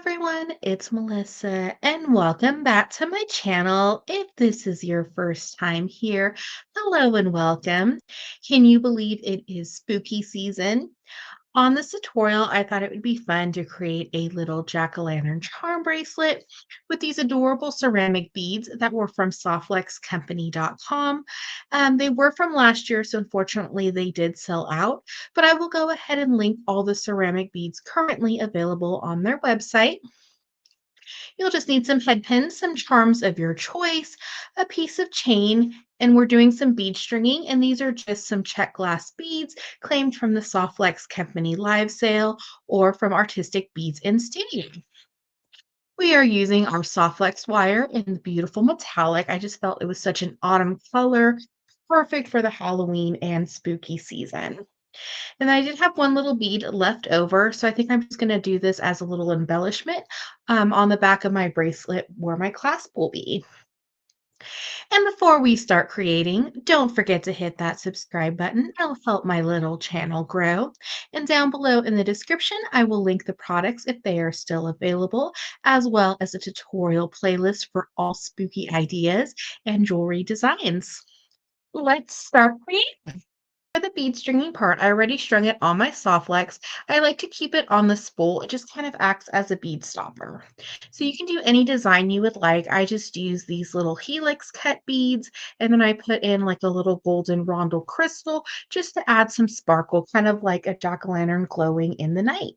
everyone, it's Melissa, and welcome back to my channel. If this is your first time here, hello and welcome. Can you believe it is spooky season? On this tutorial, I thought it would be fun to create a little jack-o'-lantern charm bracelet with these adorable ceramic beads that were from softflexcompany.com. They were from last year, so unfortunately they did sell out, but I will go ahead and link all the ceramic beads currently available on their website. You'll just need some head pins, some charms of your choice, a piece of chain, and we're doing some bead stringing. And these are just some check glass beads claimed from the Softflex Company live sale or from Artistic Beads in Studio. We are using our Softflex wire in the beautiful metallic. I just felt it was such an autumn color, perfect for the Halloween and spooky season. And I did have one little bead left over, so I think I'm just gonna do this as a little embellishment, on the back of my bracelet where my clasp will be. And before we start creating, don't forget to hit that subscribe button. It'll help my little channel grow. And down below in the description, I will link the products if they are still available, as well as a tutorial playlist for all spooky ideas and jewelry designs. Let's start creating. For the bead stringing part, I already strung it on my Softflex. I like to keep it on the spool. It just kind of acts as a bead stopper. So you can do any design you would like. I just use these little helix cut beads, and then I put in like a little golden rondel crystal just to add some sparkle, kind of like a jack-o'-lantern glowing in the night.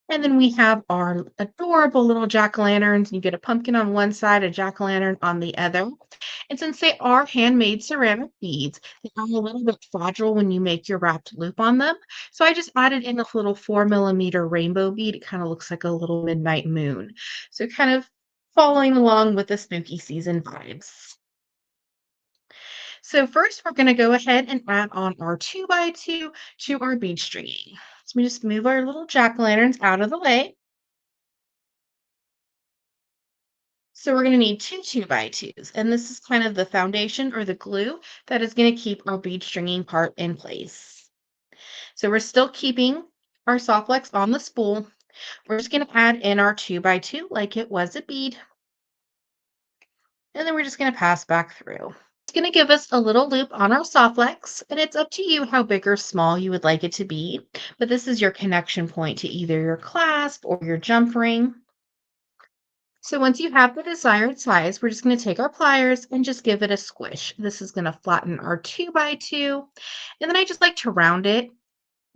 And then we have our adorable little jack-o'-lanterns. You get a pumpkin on one side, a jack-o'-lantern on the other. And since they are handmade ceramic beads, they are a little bit fragile when you make your wrapped loop on them. So I just added in a little 4 millimeter rainbow bead. It kind of looks like a little midnight moon. So kind of following along with the spooky season vibes. So first we're going to go ahead and add on our 2x2 to our bead stringing. So we just move our little jack-o'-lanterns out of the way. So we're going to need two 2x2s, and this is kind of the foundation or the glue that is going to keep our bead stringing part in place. So we're still keeping our Softflex on the spool. We're just going to add in our 2x2 like it was a bead, and then we're just going to pass back through. It's going to give us a little loop on our Softflex, and it's up to you how big or small you would like it to be, but this is your connection point to either your clasp or your jump ring. So once you have the desired size, we're just going to take our pliers and just give it a squish. This is going to flatten our 2x2. And then I just like to round it.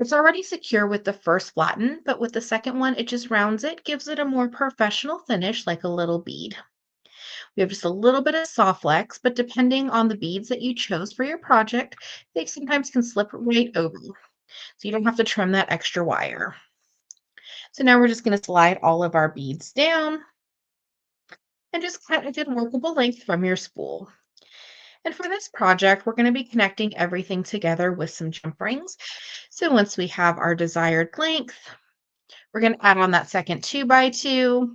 It's already secure with the first flatten, but with the second one, it just rounds it, gives it a more professional finish like a little bead. We have just a little bit of soft flex, but depending on the beads that you chose for your project, they sometimes can slip right over. So you don't have to trim that extra wire. So now we're just going to slide all of our beads down and just cut a good workable length from your spool. And for this project, we're going to be connecting everything together with some jump rings. So once we have our desired length, we're going to add on that second 2x2,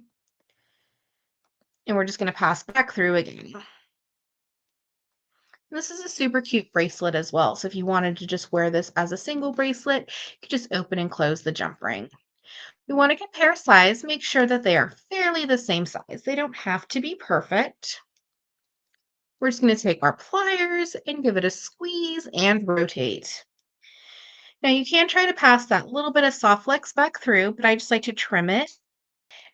and we're just going to pass back through again. This is a super cute bracelet as well. So if you wanted to just wear this as a single bracelet, you could just open and close the jump ring. We want to compare size, make sure that they are fairly the same size. They don't have to be perfect. We're just going to take our pliers and give it a squeeze and rotate. Now you can try to pass that little bit of soft flex back through, but I just like to trim it.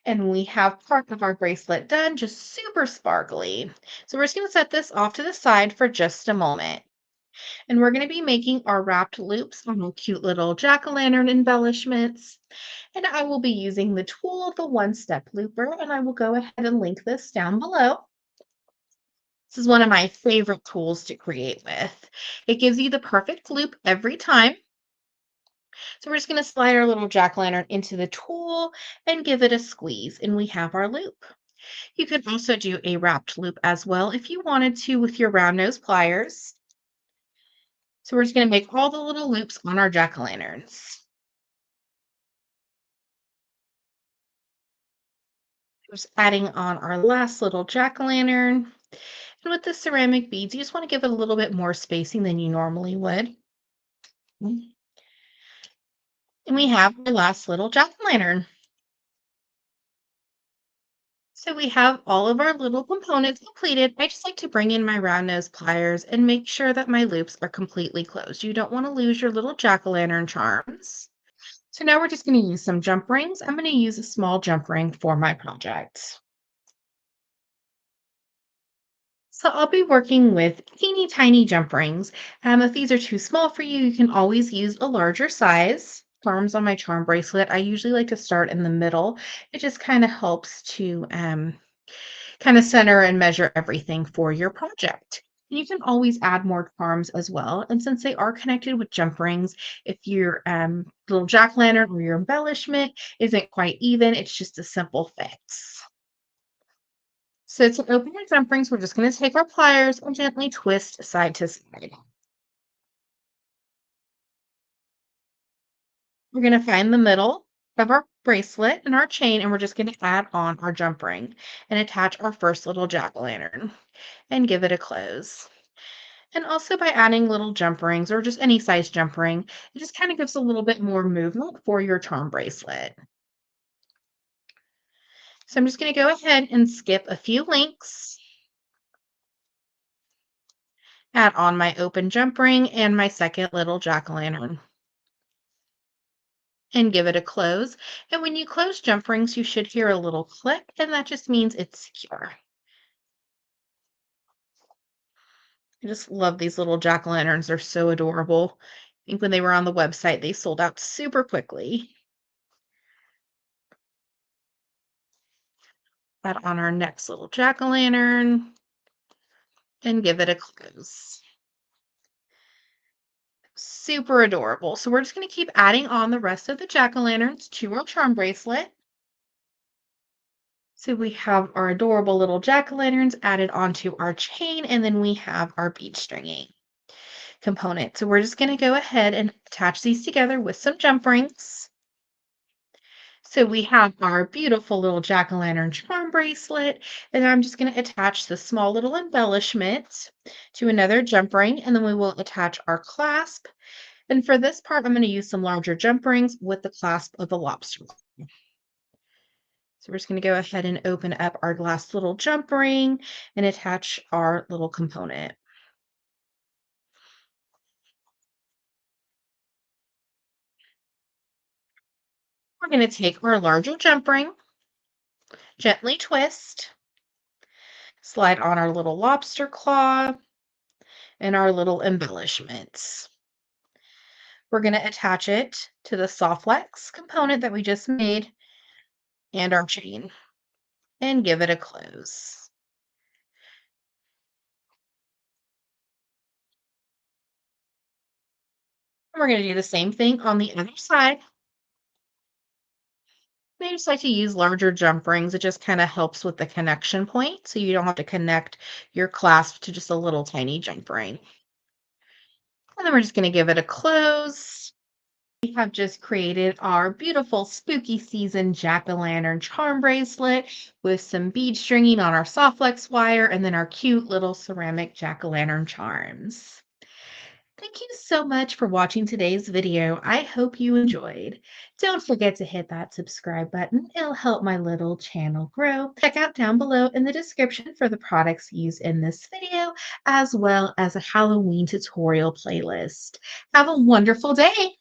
And we have part of our bracelet done, just super sparkly. So we're just going to set this off to the side for just a moment. And we're going to be making our wrapped loops on our cute little jack-o'-lantern embellishments. And I will be using the tool, the one-step looper, and I will go ahead and link this down below. This is one of my favorite tools to create with. It gives you the perfect loop every time. So we're just going to slide our little jack-o'-lantern into the tool and give it a squeeze, and we have our loop. You could also do a wrapped loop as well if you wanted to with your round nose pliers. So we're just going to make all the little loops on our jack-o'-lanterns. Just adding on our last little jack-o'-lantern. And with the ceramic beads, you just want to give it a little bit more spacing than you normally would. And we have our last little jack-o'-lantern. So we have all of our little components completed. I just like to bring in my round nose pliers and make sure that my loops are completely closed. You don't want to lose your little jack-o'-lantern charms. So now we're just going to use some jump rings. I'm going to use a small jump ring for my project. So I'll be working with teeny tiny jump rings. If these are too small for you, you can always use a larger size. Charms on my charm bracelet, I usually like to start in the middle. It just kind of helps to kind of center and measure everything for your project. And you can always add more charms as well. And since they are connected with jump rings, if your little jack lantern or your embellishment isn't quite even, it's just a simple fix. So to open your jump rings, we're just going to take our pliers and gently twist side to side. We're going to find the middle of our bracelet and our chain, and we're just going to add on our jump ring and attach our first little jack-o'-lantern and give it a close. And also by adding little jump rings or just any size jump ring, it just kind of gives a little bit more movement for your charm bracelet. So I'm just going to go ahead and skip a few links, add on my open jump ring and my second little jack-o'-lantern and give it a close. And when you close jump rings, you should hear a little click, and that just means it's secure. I just love these little jack-o'-lanterns. They're so adorable. I think when they were on the website, they sold out super quickly. Add on our next little jack-o'-lantern and give it a close. Super adorable. So we're just going to keep adding on the rest of the jack-o'-lanterns to our charm bracelet. So we have our adorable little jack-o'-lanterns added onto our chain, and then we have our bead stringing component. So we're just going to go ahead and attach these together with some jump rings. So we have our beautiful little jack-o'-lantern charm bracelet, and I'm just going to attach the small little embellishment to another jump ring, and then we will attach our clasp. And for this part, I'm going to use some larger jump rings with the clasp of the lobster. So we're just going to go ahead and open up our last little jump ring and attach our little component. We're going to take our larger jump ring, gently twist, slide on our little lobster claw and our little embellishments. We're going to attach it to the soft flex component that we just made and our chain and give it a close. And we're going to do the same thing on the other side. I just like to use larger jump rings. It just kind of helps with the connection point, so you don't have to connect your clasp to just a little tiny jump ring. And then we're just going to give it a close. We have just created our beautiful spooky season jack-o'-lantern charm bracelet with some bead stringing on our soft flex wire and then our cute little ceramic jack-o'-lantern charms. Thank you so much for watching today's video. I hope you enjoyed. Don't forget to hit that subscribe button. It'll help my little channel grow. Check out down below in the description for the products used in this video, as well as a Halloween tutorial playlist. Have a wonderful day.